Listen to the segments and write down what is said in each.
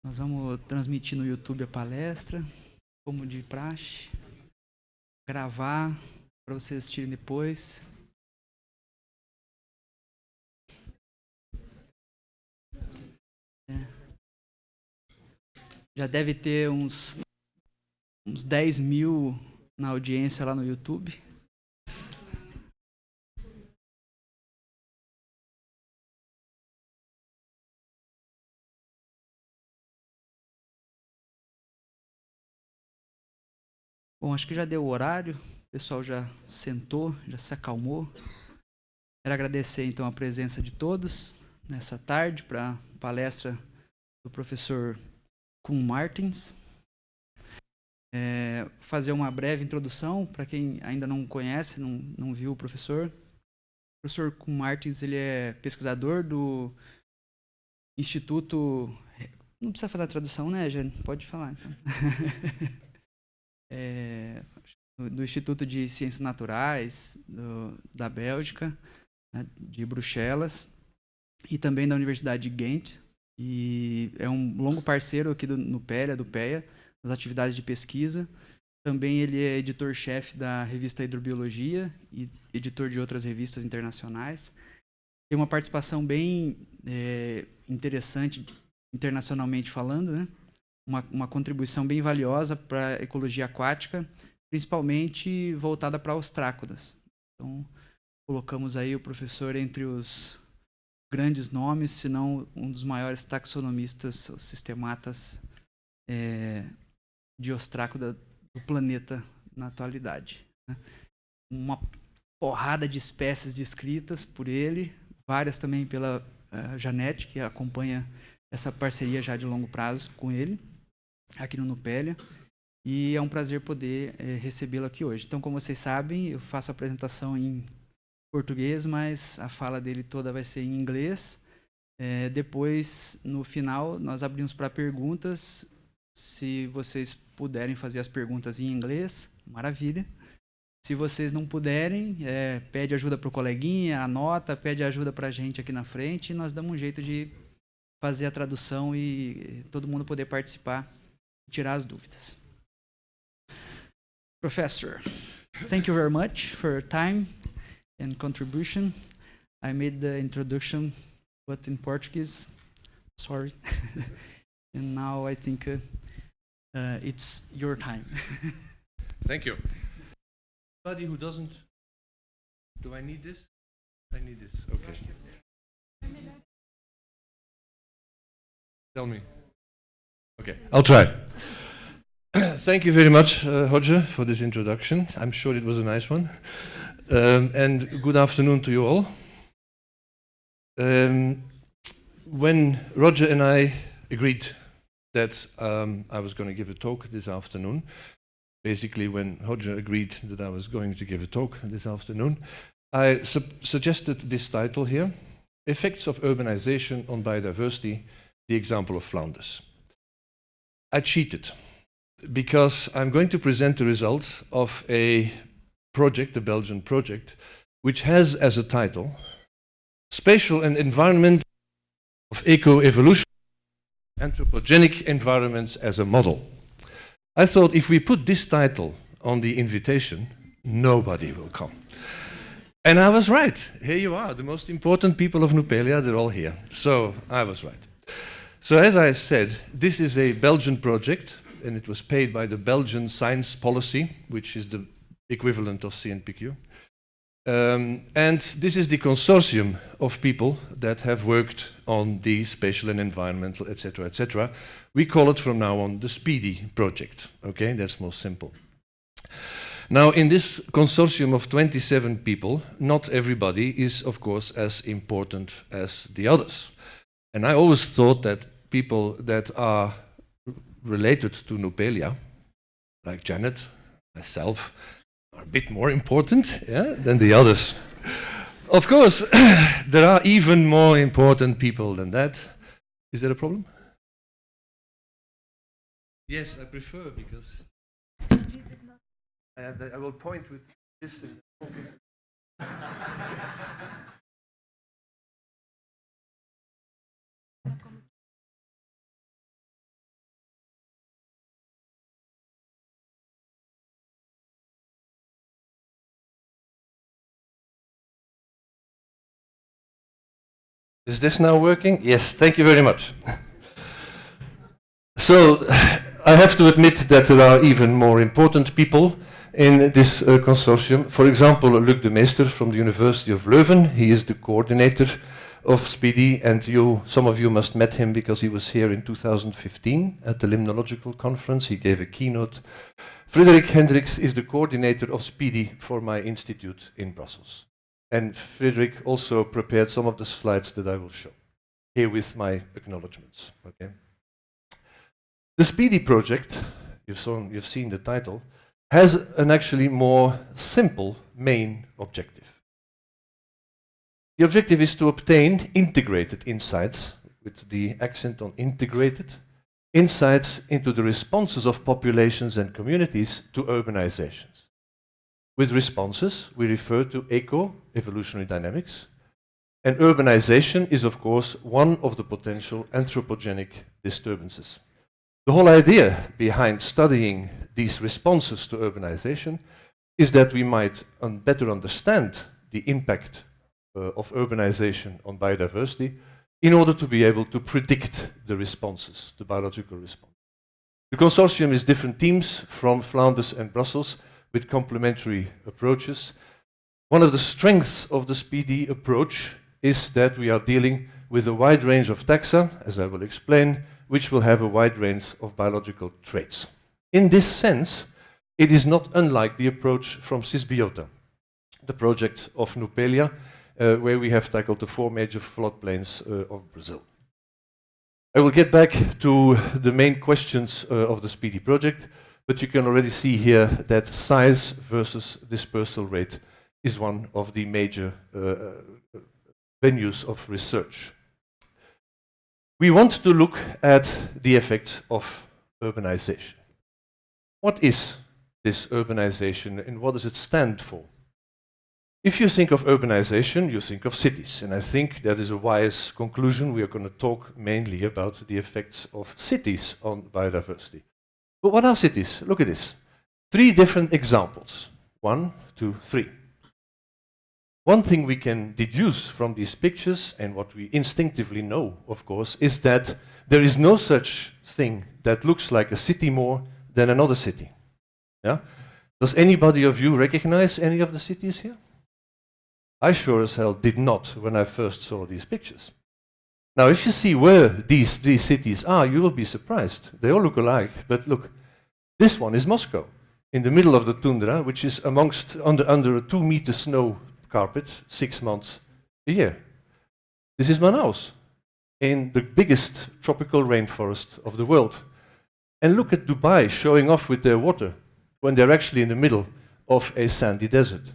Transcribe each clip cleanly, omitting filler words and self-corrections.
Nós vamos transmitir no YouTube a palestra, como de praxe, gravar para vocês assistirem depois. Já deve ter uns 10 mil na audiência lá no YouTube. Bom, acho que já deu o horário, o pessoal já sentou, já se acalmou. Quero agradecer então a presença de todos nessa tarde para a palestra do professor Kuhn Martins. Fazer uma breve introdução para quem ainda não conhece, não viu o professor. O professor Kuhn Martins, ele é pesquisador do Instituto... Não precisa fazer a tradução, né, Jane? Pode falar, então. Do Instituto de Ciências Naturais da Bélgica, né, de Bruxelas, e também da Universidade de Ghent. E é um longo parceiro aqui do NUPELIA, do PEA, nas atividades de pesquisa. Também ele é editor-chefe da revista Hidrobiologia e editor de outras revistas internacionais. Tem uma participação bem interessante, internacionalmente falando, né? Uma contribuição bem valiosa para a ecologia aquática, principalmente voltada para ostrácodas. Então, colocamos aí o professor entre os grandes nomes, se não um dos maiores taxonomistas, ou sistematas de ostrácoda do planeta na atualidade. Né? Uma porrada de espécies descritas por ele, várias também pela Janete, que acompanha essa parceria já de longo prazo com ele, aqui no NUPELIA, e é um prazer poder recebê-lo aqui hoje. Então, como vocês sabem, eu faço a apresentação em português, mas a fala dele toda vai ser em inglês. Depois, no final, nós abrimos para perguntas. Se vocês puderem fazer as perguntas em inglês, maravilha. Se vocês não puderem, pede ajuda para o coleguinha, anota, pede ajuda para a gente aqui na frente, e nós damos um jeito de fazer a tradução e todo mundo poder participar e tirar as dúvidas. Professor, thank you very much for your time and contribution. I made the introduction, but in Portuguese, sorry. And now I think it's your time. Thank you. Anybody who doesn't, do I need this? I need this, okay. Tell me. Okay, I'll try. Thank you very much, Roger, for this introduction. I'm sure it was a nice one. And good afternoon to you all. When Roger and I agreed that I was going to give a talk this afternoon, basically when Roger agreed that I was going to give a talk this afternoon, I suggested this title here, Effects of Urbanization on Biodiversity, the Example of Flanders. I cheated, because I'm going to present the results of a project, a Belgian project, which has as a title, Spatial and Environment of Eco-Evolution, Anthropogenic Environments as a Model. I thought if we put this title on the invitation, nobody will come. And I was right. Here you are, the most important people of NUPELIA, they're all here. So I was right. So as I said, this is a Belgian project, and it was paid by the Belgian Science Policy, which is the equivalent of CNPq. And this is the consortium of people that have worked on the spatial and environmental, etc., etc. We call it from now on the SPEEDY project. Okay, that's most simple. Now, in this consortium of 27 people, not everybody is, of course, as important as the others. And I always thought that people that are related to NUPELIA, like Janet, myself, are a bit more important than the others. Of course, there are even more important people than that. Is that a problem? Yes, I prefer, because this is not. I will point with this. Is this now working? Yes, thank you very much. So, I have to admit that there are even more important people in this consortium. For example, Luc de Meester from the University of Leuven. He is the coordinator of SPIDI, and some of you must met him because he was here in 2015 at the Limnological Conference. He gave a keynote. Frederik Hendricks is the coordinator of SPIDI for my institute in Brussels. And Frederik also prepared some of the slides that I will show here with my acknowledgements. Okay. The SPIDI project, you've seen the title, has an actually more simple main objective. The objective is to obtain integrated insights, with the accent on integrated, insights into the responses of populations and communities to urbanizations. With responses, we refer to eco-evolutionary dynamics, and urbanization is, of course, one of the potential anthropogenic disturbances. The whole idea behind studying these responses to urbanization is that we might better understand the impact of urbanization on biodiversity in order to be able to predict the responses, the biological response. The consortium is different teams from Flanders and Brussels with complementary approaches. One of the strengths of the SPIDI approach is that we are dealing with a wide range of taxa, as I will explain, which will have a wide range of biological traits. In this sense, it is not unlike the approach from Sysbiota, the project of NUPELIA, where we have tackled the 4 major floodplains of Brazil. I will get back to the main questions of the SPIDI project, but you can already see here that size versus dispersal rate is one of the major venues of research. We want to look at the effects of urbanization. What is this urbanization and what does it stand for? If you think of urbanization, you think of cities, and I think that is a wise conclusion. We are going to talk mainly about the effects of cities on biodiversity. But what are cities? Look at this. 3 different examples. 1, 2, 3. One thing we can deduce from these pictures, and what we instinctively know, of course, is that there is no such thing that looks like a city more than another city. Yeah? Does anybody of you recognize any of the cities here? I sure as hell did not when I first saw these pictures. Now, if you see where these 3 cities are, you will be surprised. They all look alike, but look, this one is Moscow, in the middle of the tundra, which is under a 2-meter snow carpet 6 months a year. This is Manaus, in the biggest tropical rainforest of the world. And look at Dubai showing off with their water when they're actually in the middle of a sandy desert.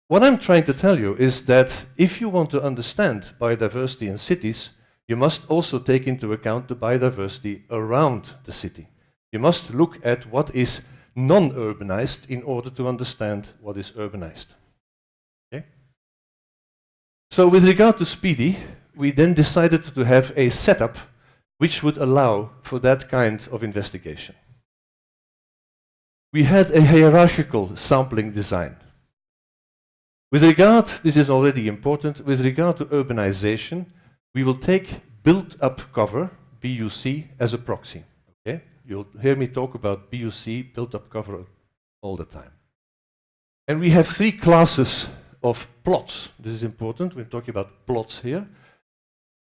What I'm trying to tell you is that if you want to understand biodiversity in cities, you must also take into account the biodiversity around the city. You must look at what is non-urbanized in order to understand what is urbanized. Okay? So with regard to SPIDI, we then decided to have a setup which would allow for that kind of investigation. We had a hierarchical sampling design. With regard, this is already important, with regard to urbanization, we will take built-up cover, BUC, as a proxy. Okay? You'll hear me talk about BUC, built-up cover, all the time. And we have 3 classes of plots. This is important, we're talking about plots here.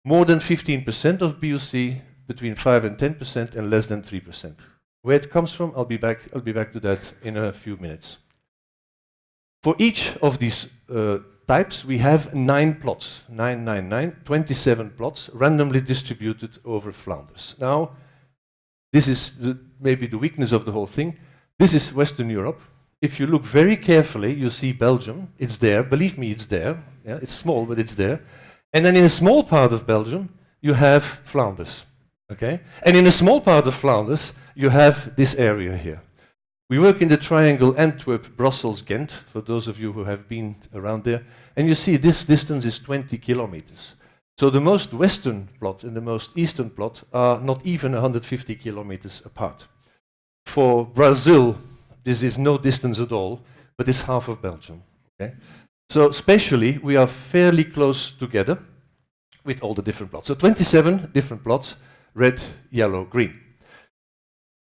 More than 15% of BUC, between 5 and 10%, and less than 3%. Where it comes from, I'll be back to that in a few minutes. For each of these types, we have 9 plots, 27 plots, randomly distributed over Flanders. Now, this is maybe the weakness of the whole thing. This is Western Europe. If you look very carefully, you see Belgium. It's there. Believe me, it's there. Yeah, it's small, but it's there. And then in a small part of Belgium, you have Flanders. Okay? And in a small part of Flanders, you have this area here. We work in the triangle Antwerp, Brussels, Ghent, for those of you who have been around there. And you see this distance is 20 kilometers. So the most western plot and the most eastern plot are not even 150 kilometers apart. For Brazil, this is no distance at all, but it's half of Belgium. Okay? So spatially, we are fairly close together. with all the different plots. So 27 different plots, red, yellow, green.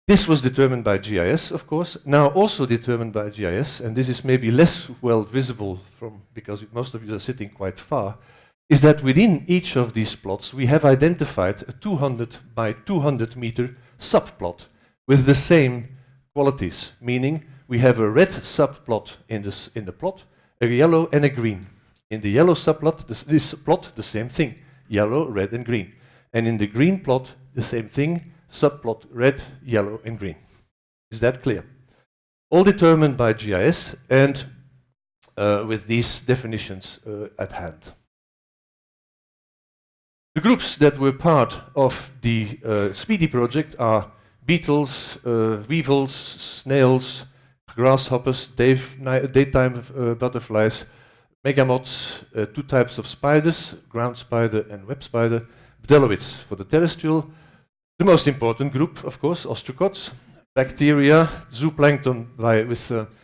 This was determined by GIS, of course, now also determined by GIS, and this is maybe less well visible from, because most of you are sitting quite far, is that within each of these plots we have identified a 200 by 200 meter subplot with the same qualities, meaning we have a red subplot in the plot, a yellow and a green. In the yellow subplot, this plot, the same thing, yellow, red and green. And in the green plot, the same thing, subplot red, yellow and green. Is that clear? All determined by GIS and with these definitions at hand. The groups that were part of the SPEEDY project are beetles, weevils, snails, grasshoppers, daytime butterflies, megamoths, 2 types of spiders, ground spider and web spider, bdelloids for the terrestrial. The most important group, of course, ostracods, bacteria, zooplankton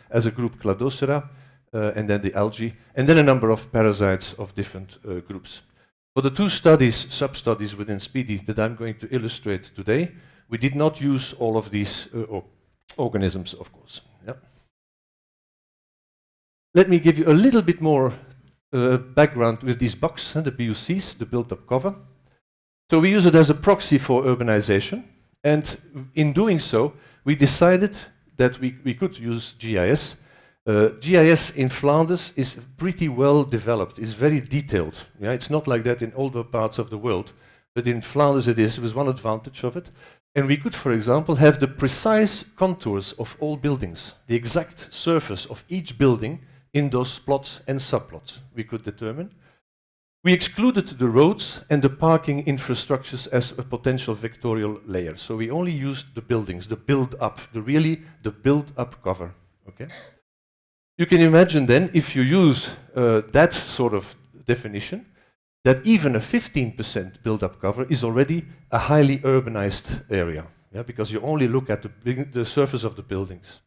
as a group Cladocera, and then the algae, and then a number of parasites of different groups. For the 2 studies, sub-studies within SPEEDY that I'm going to illustrate today, we did not use all of these organisms, of course. Yep. Let me give you a little bit more background with these bugs, the BUCs, the built-up cover. So we use it as a proxy for urbanization, and in doing so, we decided that we could use GIS. GIS in Flanders is pretty well developed, it's very detailed. Yeah? It's not like that in older parts of the world, but in Flanders it is, was one advantage of it. And we could, for example, have the precise contours of all buildings, the exact surface of each building in those plots and subplots we could determine. We excluded the roads and the parking infrastructures as a potential vectorial layer. So we only used the buildings, the build-up, the build-up cover. Okay? You can imagine then, if you use that sort of definition, that even a 15% build-up cover is already a highly urbanized area, yeah, because you only look at the surface of the buildings.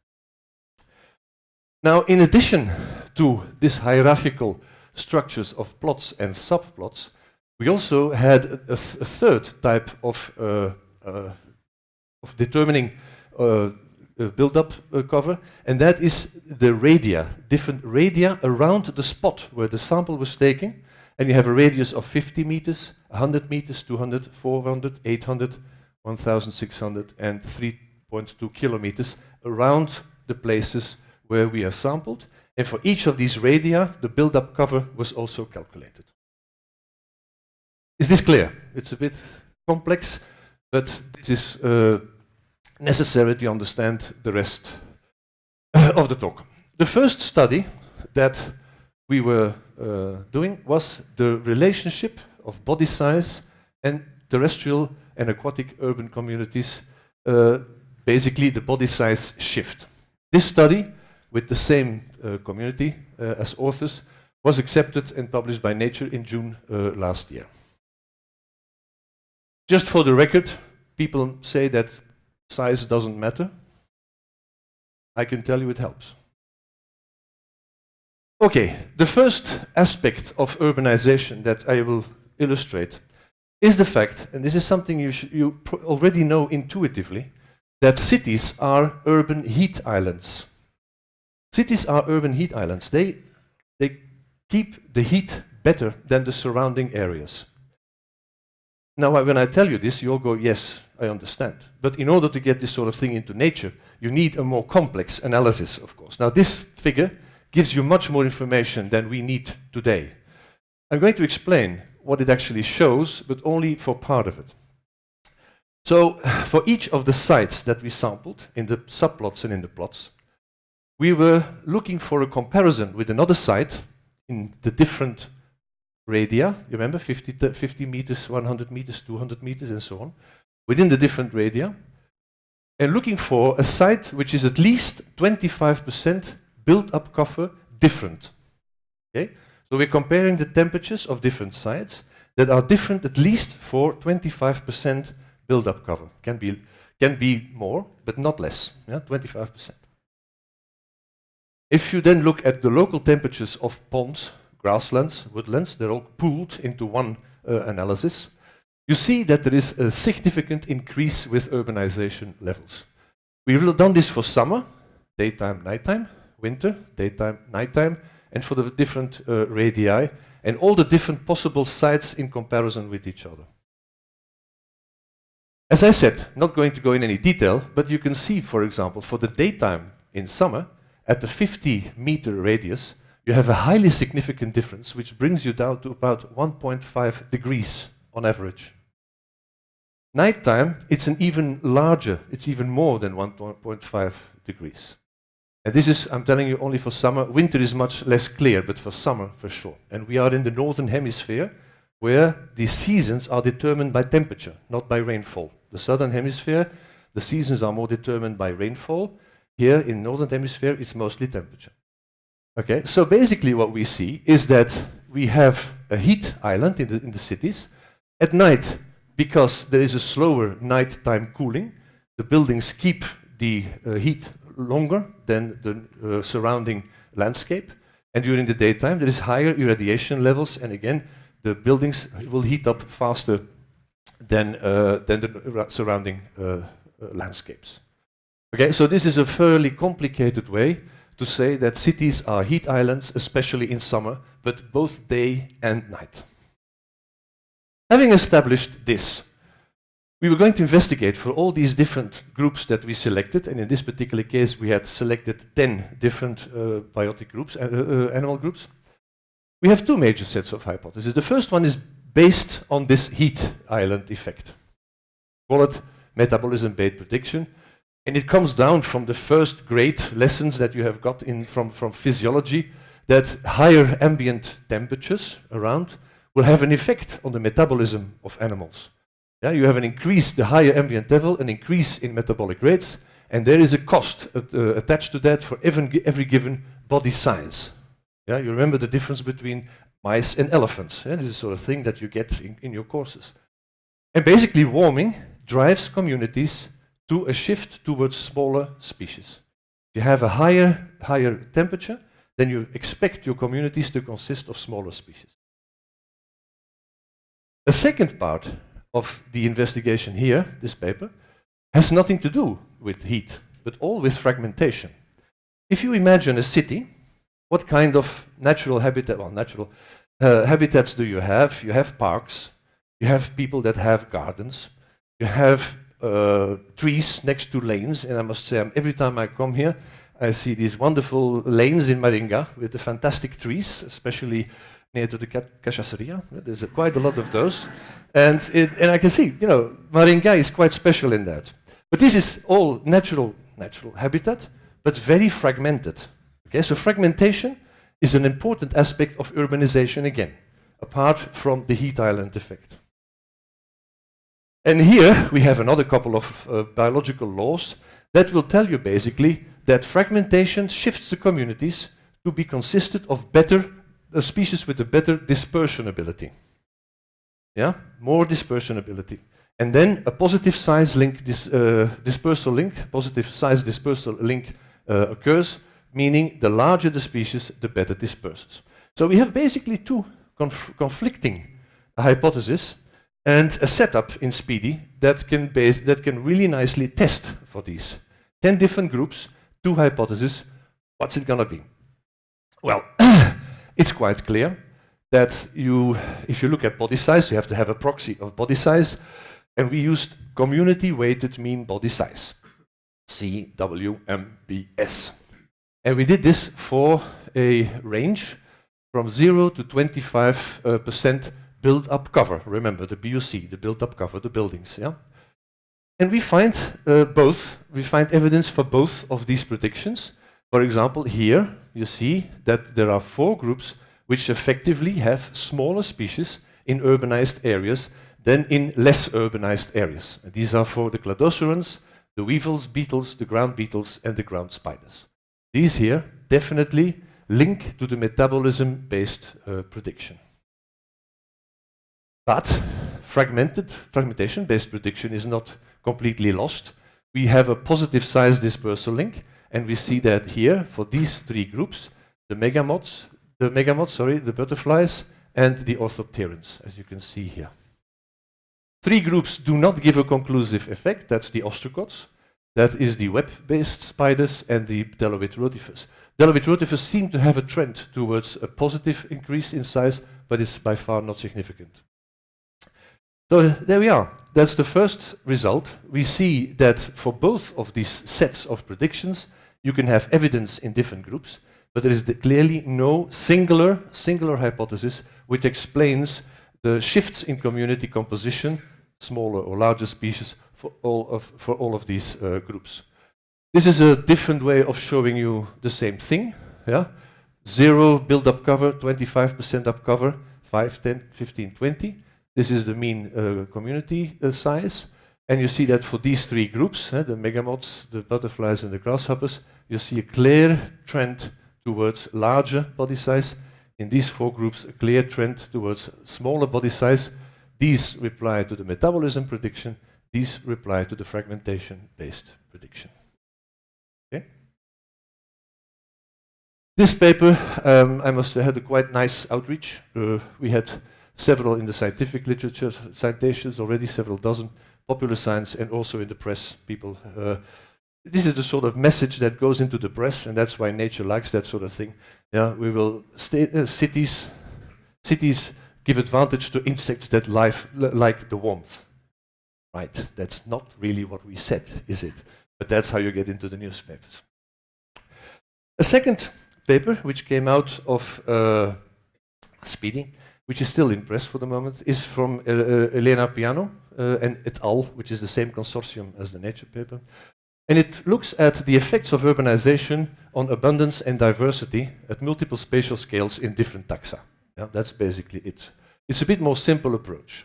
Now, in addition to this hierarchical structures of plots and subplots, we also had a third type of determining build-up cover, and that is the radia, different radia around the spot where the sample was taken, and you have a radius of 50 meters, 100 meters, 200, 400, 800, 1,600, and 3.2 kilometers around the places where we are sampled. And for each of these radia, the build-up cover was also calculated. Is this clear? It's a bit complex, but this is necessary to understand the rest of the talk. The first study that we were doing was the relationship of body size and terrestrial and aquatic urban communities, basically the body size shift. This study, with the same community as authors, was accepted and published by Nature in June last year. Just for the record, people say that size doesn't matter. I can tell you it helps. Okay, the first aspect of urbanization that I will illustrate is the fact, and this is something you already know intuitively, that cities are urban heat islands. Cities are urban heat islands. They keep the heat better than the surrounding areas. Now, when I tell you this, you all go, yes, I understand. But in order to get this sort of thing into nature, you need a more complex analysis, of course. Now, this figure gives you much more information than we need today. I'm going to explain what it actually shows, but only for part of it. So, for each of the sites that we sampled, in the subplots and in the plots, we were looking for a comparison with another site in the different radia, you remember, 50 meters, 100 meters, 200 meters, and so on, within the different radia, and looking for a site which is at least 25% built-up cover different. Okay? So we're comparing the temperatures of different sites that are different at least for 25% build-up cover. Can be more, but not less, yeah? 25%. If you then look at the local temperatures of ponds, grasslands, woodlands, they're all pooled into one analysis, you see that there is a significant increase with urbanization levels. We've done this for summer, daytime, nighttime, winter, daytime, nighttime, and for the different radii, and all the different possible sites in comparison with each other. As I said, not going to go in any detail, but you can see, for example, for the daytime in summer, at the 50-meter radius, you have a highly significant difference, which brings you down to about 1.5 degrees on average. Nighttime, it's an even larger, it's even more than 1.5 degrees. And this is, I'm telling you, only for summer. Winter is much less clear, but for summer, for sure. And we are in the northern hemisphere, where the seasons are determined by temperature, not by rainfall. The southern hemisphere, the seasons are more determined by rainfall. Here in northern hemisphere, it's mostly temperature. Okay, so basically what we see is that we have a heat island in the cities. At night, because there is a slower nighttime cooling, the buildings keep the heat longer than the surrounding landscape. And during the daytime, there is higher irradiation levels, and again, the buildings will heat up faster than the surrounding landscapes. Okay, so this is a fairly complicated way to say that cities are heat islands, especially in summer, but both day and night. Having established this, we were going to investigate for all these different groups that we selected, and in this particular case we had selected 10 different biotic groups, animal groups. We have two major sets of hypotheses. The first one is based on this heat island effect. Call it metabolism-based prediction. And it comes down from the first great lessons that you have got from physiology, that higher ambient temperatures around will have an effect on the metabolism of animals. Yeah, you have an increase, the higher ambient level, an increase in metabolic rates, and there is a cost attached to that for every given body size. Yeah, you remember the difference between mice and elephants. Yeah? This is the sort of thing that you get in your courses. And basically warming drives communities to a shift towards smaller species. If you have a higher temperature, then you expect your communities to consist of smaller species. The second part of the investigation here, this paper, has nothing to do with heat, but all with fragmentation. If you imagine a city, what kind of natural habitat, habitats do you have? You have parks, you have people that have gardens, you have trees next to lanes, and I must say, every time I come here, I see these wonderful lanes in Maringa with the fantastic trees, especially near to the cachaceria. There's quite a lot of those, and I can see, you know, Maringa is quite special in that. But this is all natural habitat, but very fragmented. Okay, so fragmentation is an important aspect of urbanization again, apart from the heat island effect. And here we have another couple of biological laws that will tell you basically that fragmentation shifts the communities to be consisted of species with a better dispersion ability. Yeah, more dispersion ability. And then a positive size link, dispersal link, positive size dispersal link occurs, meaning the larger the species, the better disperses. So we have basically two conflicting hypotheses and a setup in SPEEDY that can really nicely test for these 10 different groups, two hypotheses. What's it going to be? Well, it's quite clear that if you look at body size, you have to have a proxy of body size, and we used community-weighted mean body size, CWMBS. And we did this for a range from 0 to 25% build-up cover. Remember, the BUC, the build-up cover, the buildings. Yeah? And we find both. We find evidence for both of these predictions. For example, here you see that there are 4 groups which effectively have smaller species in urbanized areas than in less urbanized areas. And these are for the cladocerans, the weevils, beetles, the ground beetles, and the ground spiders. These here definitely link to the metabolism-based prediction. But fragmentation-based prediction is not completely lost. We have a positive size dispersal link, and we see that here for these 3 groups, the butterflies, and the orthopterans, as you can see here. 3 groups do not give a conclusive effect. That's the ostracods, that is the web-based spiders, and the Delawit rotifers. Delawit rotifers seem to have a trend towards a positive increase in size, but it's by far not significant. So there we are. That's the first result. We see that for both of these sets of predictions, you can have evidence in different groups, but there is clearly no singular hypothesis which explains the shifts in community composition, smaller or larger species, for all of these groups. This is a different way of showing you the same thing. Yeah? 0 build-up cover, 25% up cover, 5, 10, 15, 20. This is the mean community size. And you see that for these 3 groups, the megamoths, the butterflies, and the grasshoppers, you see a clear trend towards larger body size. In these 4 groups, a clear trend towards smaller body size. These reply to the metabolism prediction. These reply to the fragmentation-based prediction. Okay. This paper, I must say, had a quite nice outreach. We had several in the scientific literature, citations already, several dozen, popular science, and also in the press. People. This is the sort of message that goes into the press, and that's why Nature likes that sort of thing. Yeah, we will cities give advantage to insects that like the warmth. Right, that's not really what we said, is it? But that's how you get into the newspapers. A second paper, which came out of Speedy, which is still in press for the moment, is from Elena Piano and et al., which is the same consortium as the Nature paper. And it looks at the effects of urbanization on abundance and diversity at multiple spatial scales in different taxa. Yeah, that's basically it. It's a bit more simple approach.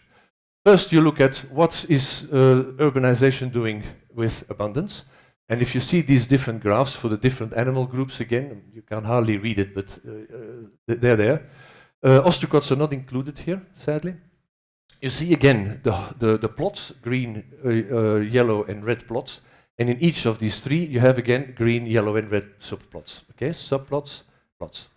First, you look at what is urbanization doing with abundance. And if you see these different graphs for the different animal groups, again, you can hardly read it, but they're there. Ostracods are not included here, sadly. You see again the plots, green, yellow, and red plots. And in each of these 3, you have again green, yellow, and red subplots. Okay, subplots, plots.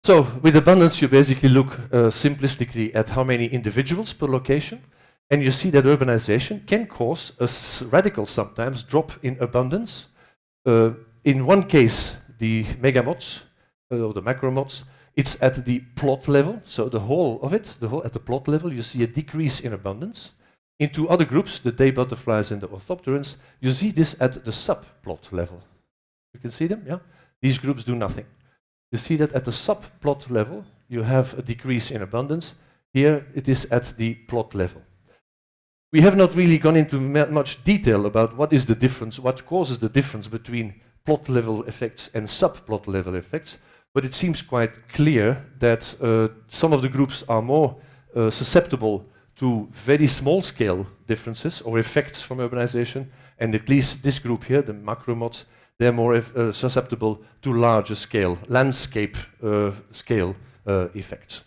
So with abundance, you basically look simplistically at how many individuals per location, and you see that urbanization can cause a radical, sometimes, drop in abundance. In one case, the megamoths, or the macromoths, it's at the plot level, so the whole of it, at the plot level, you see a decrease in abundance. In 2 other groups, the day butterflies and the orthopterans, you see this at the subplot level. You can see them, yeah? These groups do nothing. You see that at the subplot level, you have a decrease in abundance. Here, it is at the plot level. We have not really gone into much detail about what is the difference, what causes the difference between plot level effects and subplot level effects, but it seems quite clear that some of the groups are more susceptible to very small scale differences or effects from urbanization, and at least this group here, the macromoths, they're more susceptible to larger scale, landscape scale effects.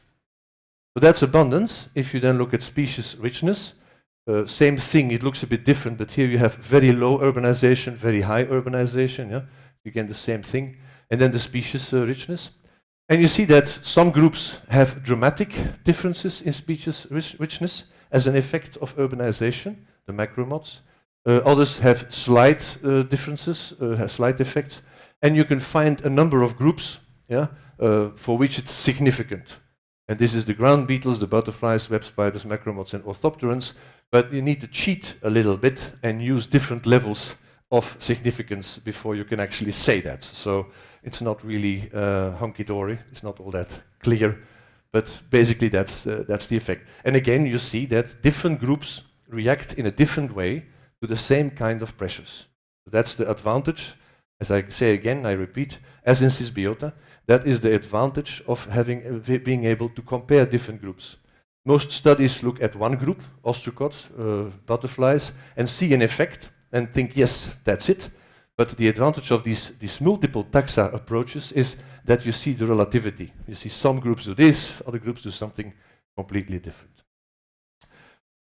So that's abundance. If you then look at species richness, same thing, it looks a bit different, but here you have very low urbanization, very high urbanization, yeah? Again, the same thing. And then the species richness. And you see that some groups have dramatic differences in species richness as an effect of urbanization, the macromoths. Others have slight differences, have slight effects. And you can find a number of groups, yeah, for which it's significant. And this is the ground beetles, the butterflies, web spiders, macromoths, and orthopterans. But you need to cheat a little bit and use different levels of significance before you can actually say that. So it's not really hunky-dory, it's not all that clear, but basically that's the effect. And again, you see that different groups react in a different way to the same kind of pressures. So that's the advantage, as I say again, I repeat, as in Sysbiota, that is the advantage of being able to compare different groups. Most studies look at one group, ostracods, butterflies, and see an effect, and think, yes, that's it. But the advantage of these multiple taxa approaches is that you see the relativity. You see some groups do this, other groups do something completely different.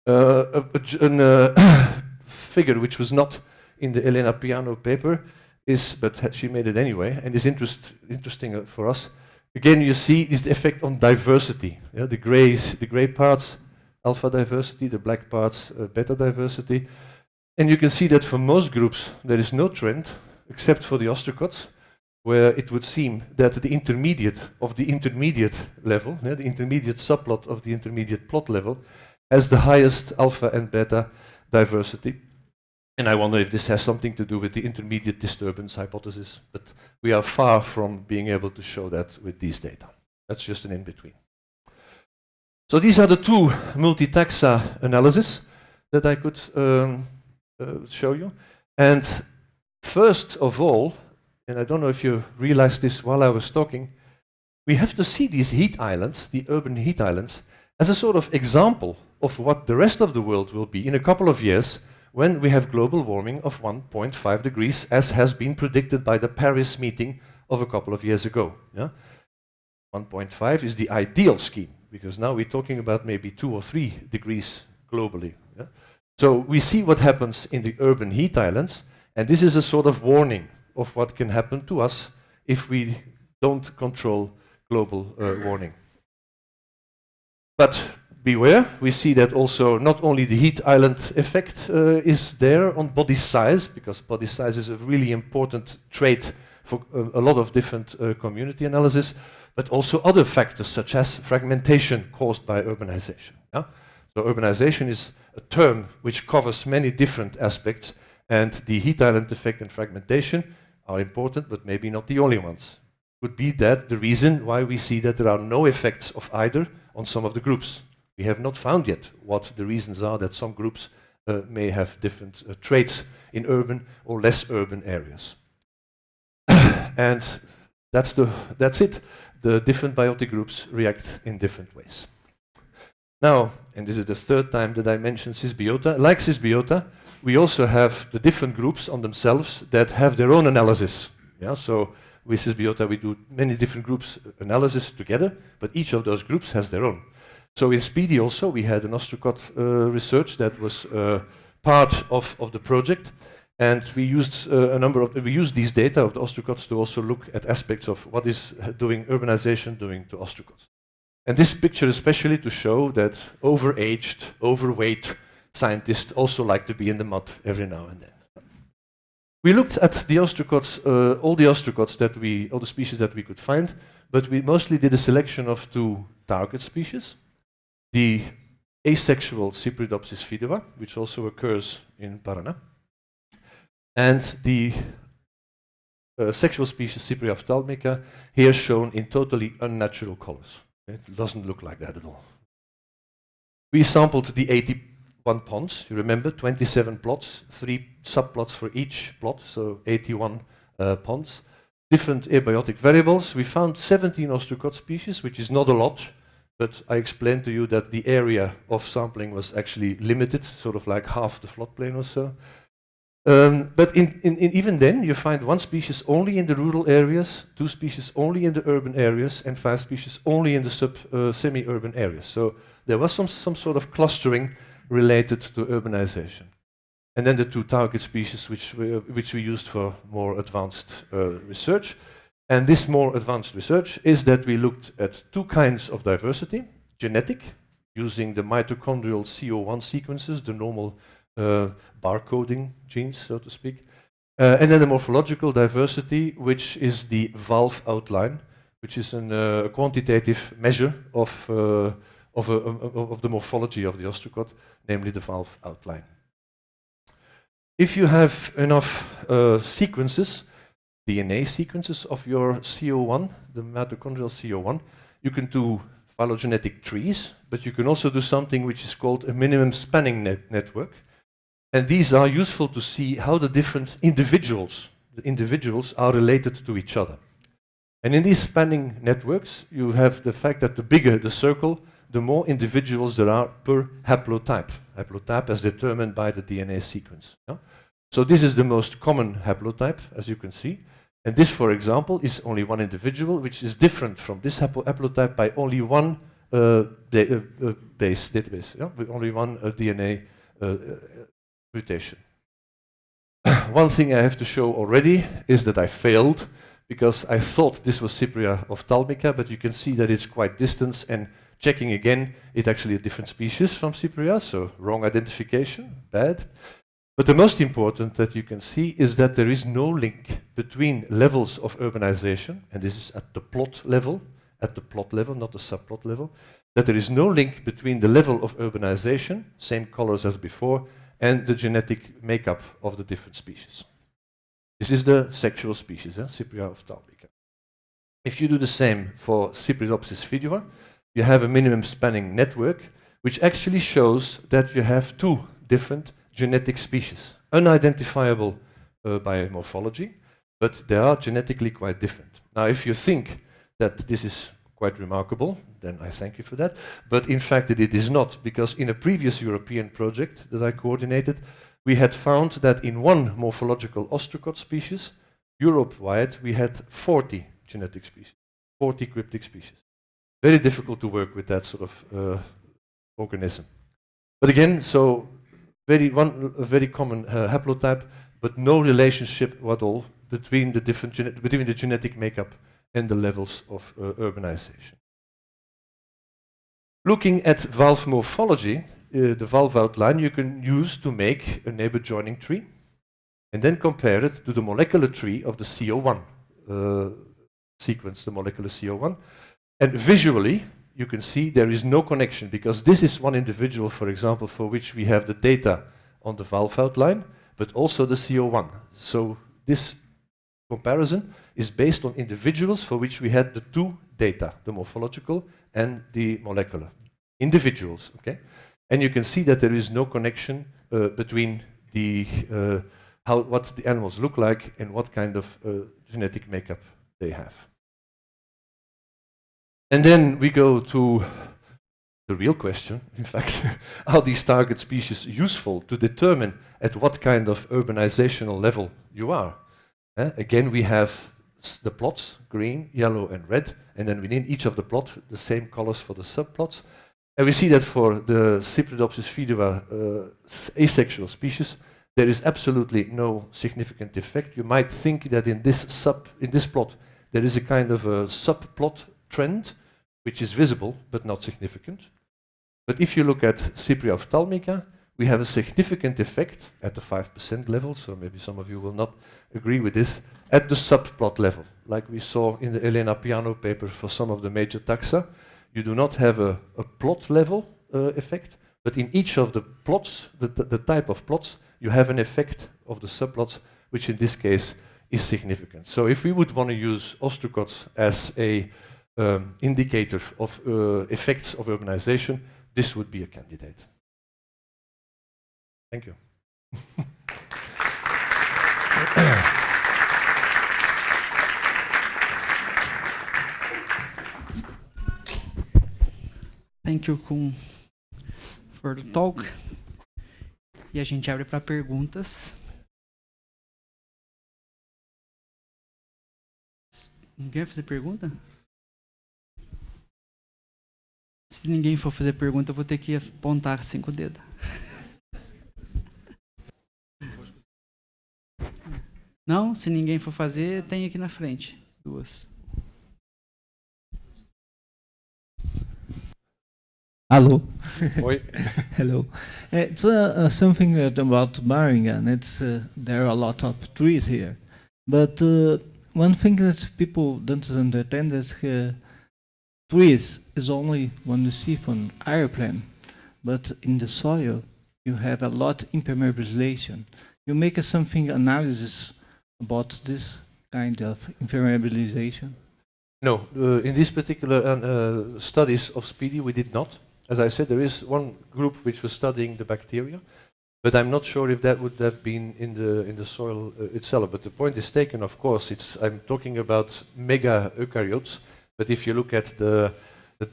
A figure which was not in the Elena Piano paper is, but she made it anyway, and is interesting for us, Again, you see is the effect on diversity. Yeah, the gray parts, alpha diversity, the black parts, beta diversity. And you can see that for most groups, there is no trend, except for the ostracods, where it would seem that the intermediate of the intermediate level, the intermediate subplot of the intermediate plot level, has the highest alpha and beta diversity. And I wonder if this has something to do with the intermediate disturbance hypothesis, but we are far from being able to show that with these data. That's just an in-between. So these are the two multi-taxa analyses that I could show you. And first of all, and I don't know if you realized this while I was talking, we have to see these heat islands, the urban heat islands, as a sort of example of what the rest of the world will be in a couple of years when we have global warming of 1.5 degrees, as has been predicted by the Paris meeting of a couple of years ago. Yeah? 1.5 is the ideal scheme, because now we're talking about maybe 2 or 3 degrees globally. Yeah? So we see what happens in the urban heat islands, and this is a sort of warning of what can happen to us if we don't control global warming. But beware, we see that also not only the heat island effect is there on body size, because body size is a really important trait for a lot of different community analysis, but also other factors such as fragmentation caused by urbanization. Yeah? So urbanization is a term which covers many different aspects, and the heat island effect and fragmentation are important, but maybe not the only ones. Could be that the reason why we see that there are no effects of either on some of the groups. We have not found yet what the reasons are that some groups may have different traits in urban or less urban areas. And that's it. The different biotic groups react in different ways. Now, and this is the third time that I mentioned Sysbiota. Like Sysbiota, we also have the different groups on themselves that have their own analysis. Yeah, so with Sysbiota we do many different groups analysis together, but each of those groups has their own. So in SPEEDY also we had an ostracod research that was part of the project, and we used we used these data of the ostracods to also look at aspects of what is urbanization doing to ostracods. And this picture especially to show that overaged, overweight scientists also like to be in the mud every now and then. We looked at the ostracods, all the ostracods all the species that we could find, but we mostly did a selection of 2 target species. The asexual Cypridopsis fidua, which also occurs in Paraná, and the sexual species Cypria ophthalmica, here shown in totally unnatural colors. It doesn't look like that at all. We sampled the 81 ponds, you remember, 27 plots, 3 subplots for each plot, so 81 ponds. Different abiotic variables. We found 17 ostracod species, which is not a lot, but I explained to you that the area of sampling was actually limited, sort of like half the floodplain or so. But even then, you find 1 species only in the rural areas, 2 species only in the urban areas, and 5 species only in the semi-urban areas. So there was some sort of clustering related to urbanization. And then the 2 target species which we used for more advanced research. And this more advanced research is that we looked at 2 kinds of diversity: genetic, using the mitochondrial CO1 sequences, the normal barcoding genes, so to speak. And then the morphological diversity, which is the valve outline, which is a quantitative measure of the morphology of the ostracod, namely the valve outline. If you have enough sequences, DNA sequences of your CO1, the mitochondrial CO1, you can do phylogenetic trees, but you can also do something which is called a minimum spanning network. And these are useful to see how the different individuals are related to each other. And in these spanning networks, you have the fact that the bigger the circle, the more individuals there are per haplotype. Haplotype as determined by the DNA sequence. Yeah? So this is the most common haplotype, as you can see. And this, for example, is only 1 individual, which is different from this haplotype by only 1 database, yeah? With only 1 DNA mutation. One thing I have to show already is that I failed, because I thought this was Cypria ophthalmica, but you can see that it's quite distant, and checking again, it's actually a different species from Cypria, so wrong identification, bad. But the most important that you can see is that there is no link between levels of urbanization, and this is at the plot level, not the subplot level, that there is no link between the level of urbanization, same colors as before, and the genetic makeup of the different species. This is the sexual species, Cypria ophthalmica. If you do the same for Cypridopsis fidua, you have a minimum spanning network, which actually shows that you have two different genetic species, unidentifiable by morphology, but they are genetically quite different. Now, if you think that this is quite remarkable, then I thank you for that. But in fact, it is not, because in a previous European project that I coordinated, we had found that in one morphological ostracot species, Europe-wide, we had 40 genetic species, 40 cryptic species. Very difficult to work with that sort of organism. But again, so a very common haplotype, but no relationship at all between the between the genetic makeup and the levels of urbanization. Looking at valve morphology, the valve outline you can use to make a neighbor joining tree, and then compare it to the molecular tree of the CO1 sequence, the molecular CO1. And visually, you can see there is no connection, because this is one individual, for example, for which we have the data on the valve outline, but also the CO1. So this comparison is based on individuals for which we had the two data, the morphological and the molecular. Individuals, okay? And you can see that there is no connection between the what the animals look like and what kind of genetic makeup they have. And then we go to the real question, in fact, are these target species useful to determine at what kind of urbanizational level you are? Again, we have the plots, green, yellow, and red, and then within each of the plot, the same colors for the subplots. And we see that for the Cypridopsis fidua asexual species, there is absolutely no significant effect. You might think that in this plot, there is a kind of a subplot trend, which is visible but not significant. But if you look at Cypria ophthalmica, we have a significant effect at the 5% level, so maybe some of you will not agree with this, at the subplot level, like we saw in the Elena Piano paper for some of the major taxa. You do not have a plot level effect, but in each of the plots, the type of plots, you have an effect of the subplots, which in this case is significant. So if we would want to use ostracots as a indicator of effects of urbanization, this would be a candidate. Thank you. Thank you, Kuhn, for the talk. E a gente abre para perguntas. Ninguém vai fazer pergunta? Se ninguém for fazer pergunta, eu vou ter que apontar assim com o dedo. Não? Se ninguém for fazer, tem aqui na frente. Duas. Hello. Oi. Hello. It's something about Baringen. It's there are a lot of trees here, but one thing that people don't understand is trees is only when you see from airplane, but in the soil you have a lot impermeabilization. You make something analysis about this kind of impermeabilization? No, in these particular studies of Speedy we did not. As I said, there is one group which was studying the bacteria, but I'm not sure if that would have been in the soil itself. But the point is taken, of course. I'm talking about mega eukaryotes, but if you look at the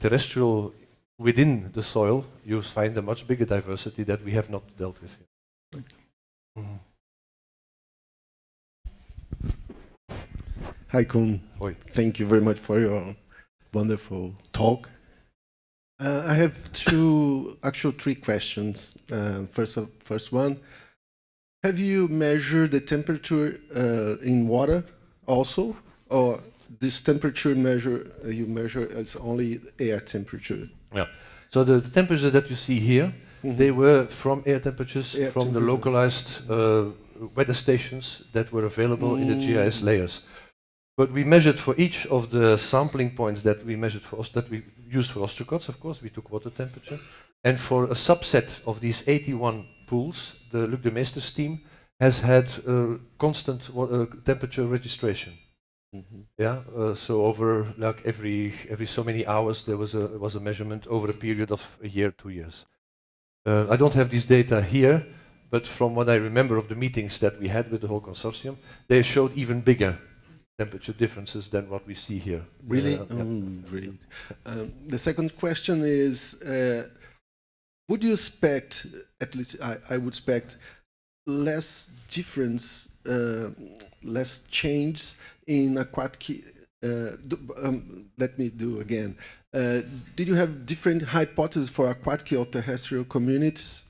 terrestrial within the soil, you find a much bigger diversity that we have not dealt with here. Mm-hmm. Hi, Kuhn. Oi. Thank you very much for your wonderful talk. I have three questions. First one, have you measured the temperature in water also? or this temperature measure you measure is only air temperature? Yeah. So the temperatures that you see here, they were from air temperatures Air from the temperature. localized weather stations that were available in the GIS layers. But we measured for each of the sampling points that we measured for that we used for ostracods, of course, we took water temperature. And for a subset of these 81 pools, the Luc de Meesters team has had constant temperature registration. Yeah, so over like every so many hours there was a measurement over a period of a year, 2 years. I don't have these data here, but from what I remember of the meetings that we had with the whole consortium, they showed even bigger temperature differences than what we see here. Really? Yeah. Great. The second question is, would you expect, at least I would expect, less difference, less change in aquatic, let me do again. Did you have different hypotheses for aquatic or terrestrial communities?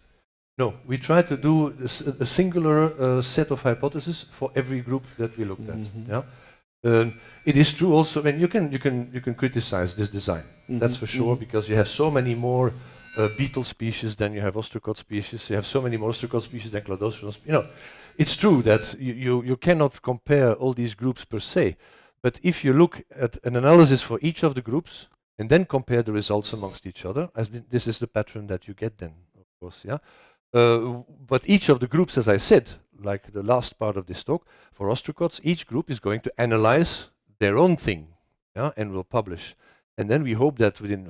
No, we tried to do a singular set of hypotheses for every group that we looked at. Yeah? It is true also, I mean, you can criticize this design, that's for sure, because you have so many more beetle species than you have ostracod species. You have so many more ostracod species than cladostridans. You know, it's true that you cannot compare all these groups per se, but if you look at an analysis for each of the groups and then compare the results amongst each other, as this is the pattern that you get then, of course, yeah. But each of the groups, as I said, like the last part of this talk, for ostracods, each group is going to analyze their own thing, yeah, and will publish. And then we hope that within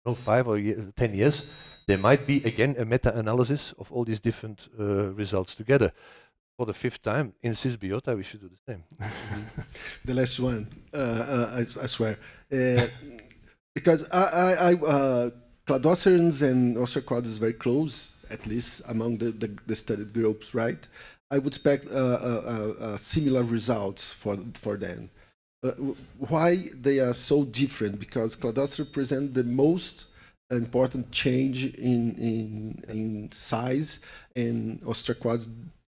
5 or 10 years, there might be again a meta-analysis of all these different results together. For the 5th time in Sysbiota, we should do the same. The last one, I swear. Because cladostridans and ostracods is very close, at least among the studied groups, right? I would expect similar results for them. Why they are so different? Because cladostrid present the most important change in size, and ostracods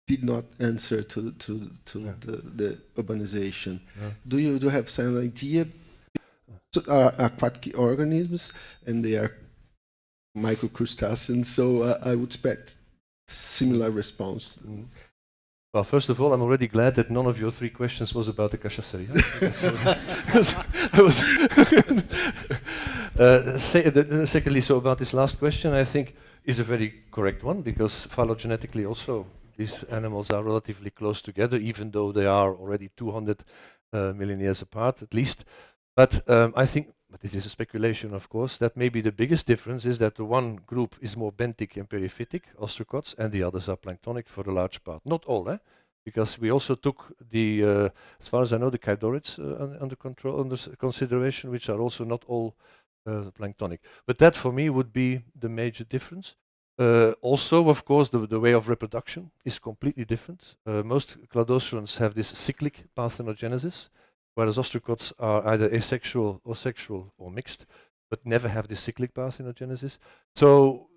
did not answer to the urbanization. Yeah. Do you have some idea? So are aquatic organisms, and they are microcrustaceans, so I would expect similar response. Well, first of all, I'm already glad that none of your 3 questions was about the cachasserie. Secondly, so about this last question, I think is a very correct one, because phylogenetically also these animals are relatively close together, even though they are already 200 million years apart at least. But I think, but this is a speculation, of course, that maybe the biggest difference is that the one group is more benthic and periphytic, ostracods, and the others are planktonic for the large part. Not all, because we also took the, as far as I know, the chidorids under consideration, which are also not all planktonic. But that for me would be the major difference. Also, of course, the way of reproduction is completely different. Most cladostridans have this cyclic parthenogenesis, whereas ostracods are either asexual or sexual or mixed, but never have this cyclic parthenogenesis. So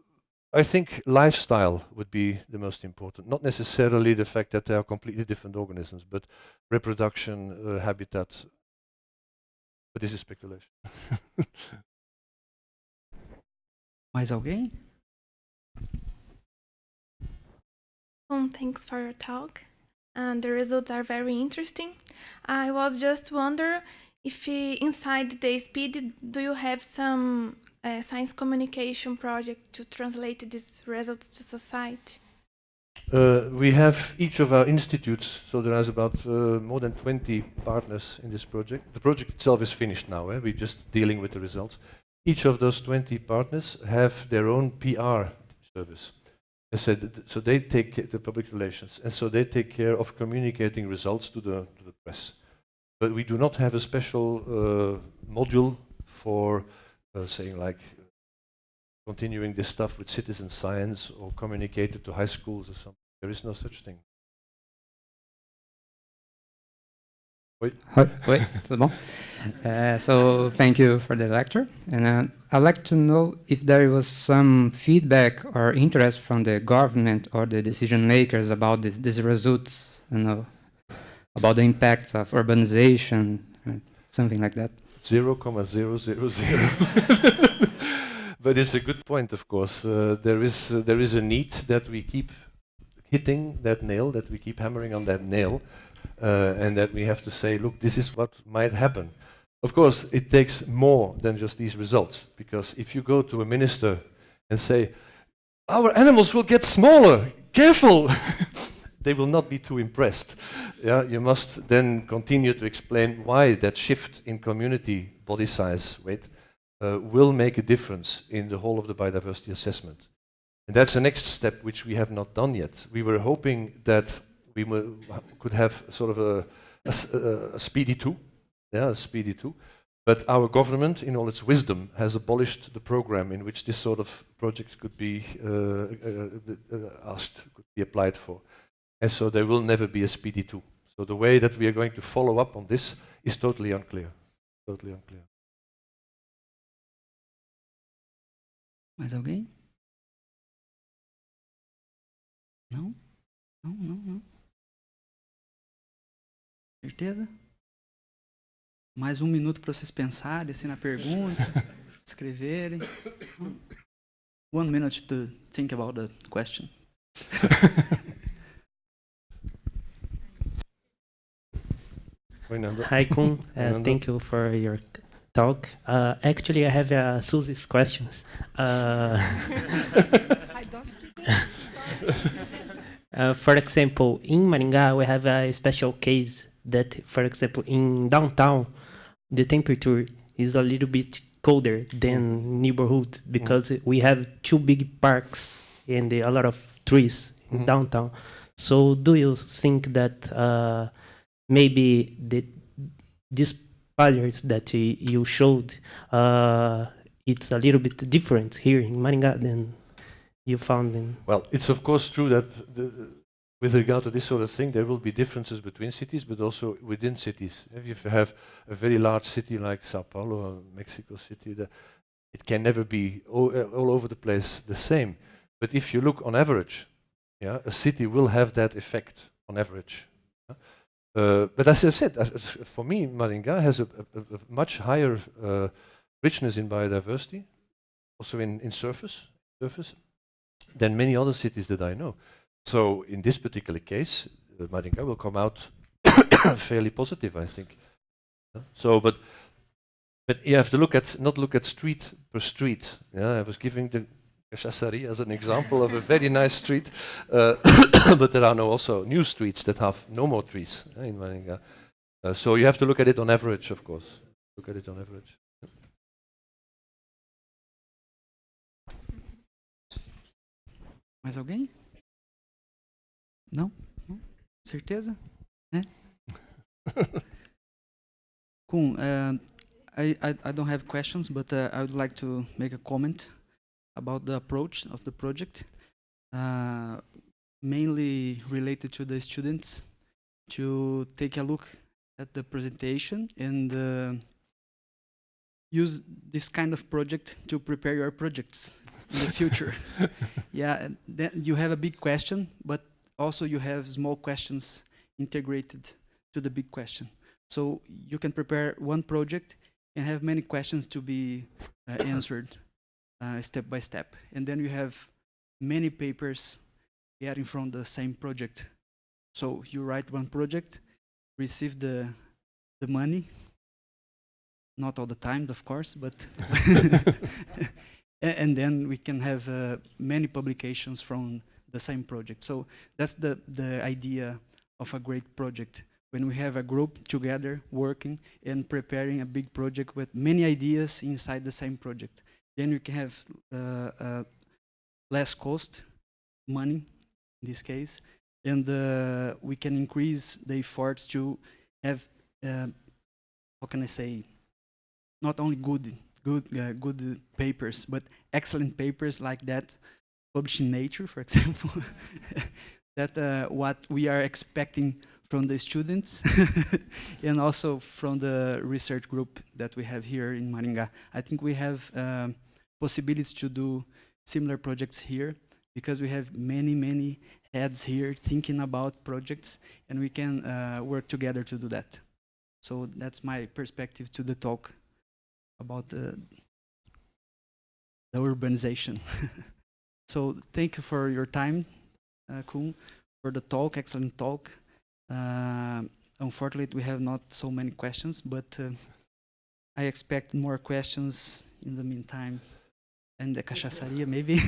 I think lifestyle would be the most important, not necessarily the fact that they are completely different organisms, but reproduction, habitat. But this is speculation. Mais alguém? Thanks for your talk. And the results are very interesting. I was just wondering if inside the SPID, do you have some science communication project to translate these results to society? We have each of our institutes, so there is about more than 20 partners in this project. The project itself is finished now, we're just dealing with the results. Each of those 20 partners have their own PR service. I said, so they take the public relations, and so they take care of communicating results to the press. But we do not have a special module for saying like continuing this stuff with citizen science or communicate it to high schools or something. There is no such thing. Oi, tudo bom? So thank you for the lecture, and I'd like to know if there was some feedback or interest from the government or the decision makers about these results, about the impacts of urbanization something like that. 0,000. But it's a good point, of course. There is a need that we keep hitting that nail, that we keep hammering on that nail, and that we have to say, look, this is what might happen. Of course, it takes more than just these results, because if you go to a minister and say, our animals will get smaller, careful, they will not be too impressed. Yeah, you must then continue to explain why that shift in community body size weight will make a difference in the whole of the biodiversity assessment. And that's the next step which we have not done yet. We were hoping that we could have sort of a speedy 2, yeah, a speedy 2. But our government, in all its wisdom, has abolished the program in which this sort of project could be asked, could be applied for. And so there will never be a speedy 2. So the way that we are going to follow up on this is totally unclear. Totally unclear. Mais alguém? Não? Não, não, não. Certeza? Mais 1 minuto para vocês pensarem assim na pergunta, escreverem. 1 minute to think about the question. Hi, Kun. Thank you for your talk. Actually, I have Susie's questions. I don't speak. For example, in Maringá, we have a special case that, for example, in downtown, the temperature is a little bit colder than neighborhood because we have 2 big parks and a lot of trees in downtown. So do you think that maybe these patterns that you showed, it's a little bit different here in Maringá than you found in... Well, it's of course true that with regard to this sort of thing, there will be differences between cities, but also within cities. If you have a very large city like Sao Paulo or Mexico City, it can never be all over the place the same. But if you look on average, yeah, a city will have that effect on average. But as I said, for me, Maringá has a much higher richness in biodiversity, also in surface, than many other cities that I know. So in this particular case, Maringá will come out fairly positive, I think. So, but you have to not look at street per street. Yeah, I was giving the Cachaçaria as an example of a very nice street, but there are also new streets that have no more trees in Maringá. So you have to look at it on average, of course. Look at it on average. Mais alguém? Não? Não? Certeza? É? Cool. I don't have questions, but I would like to make a comment about the approach of the project, mainly related to the students, to take a look at the presentation and use this kind of project to prepare your projects in the future. Yeah, and then you have a big question, but also you have small questions integrated to the big question. So you can prepare one project and have many questions to be answered step by step. And then you have many papers getting from the same project. So you write one project, receive the money, not all the time, of course, but and then we can have many publications from the same project. So that's the idea of a great project, when we have a group together working and preparing a big project with many ideas inside the same project. Then we can have less cost, money in this case, and we can increase the efforts to have, how can I say, not only good papers, but excellent papers like that published in Nature, for example. That what we are expecting from the students and also from the research group that we have here in Maringá. I think we have possibilities to do similar projects here because we have many heads here thinking about projects, and we can work together to do that. So that's my perspective to the talk about the urbanization. So thank you for your time, Koen, for the talk, excellent talk. Unfortunately, we have not so many questions, but I expect more questions in the meantime, and the cachaçaria maybe.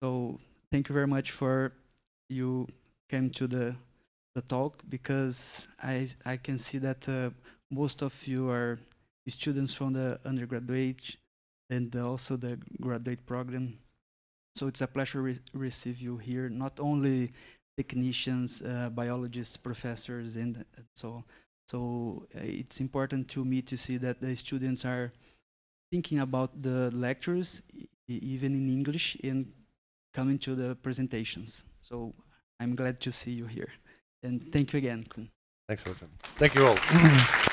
So thank you very much for you came to the talk, because I can see that most of you are students from the undergraduate and also the graduate program. So it's a pleasure receive you here, not only technicians, biologists, professors, and so it's important to me to see that the students are thinking about the lectures, even in English, and coming to the presentations. So I'm glad to see you here. And thank you again, Koen. Thanks, Roger. Thank you all.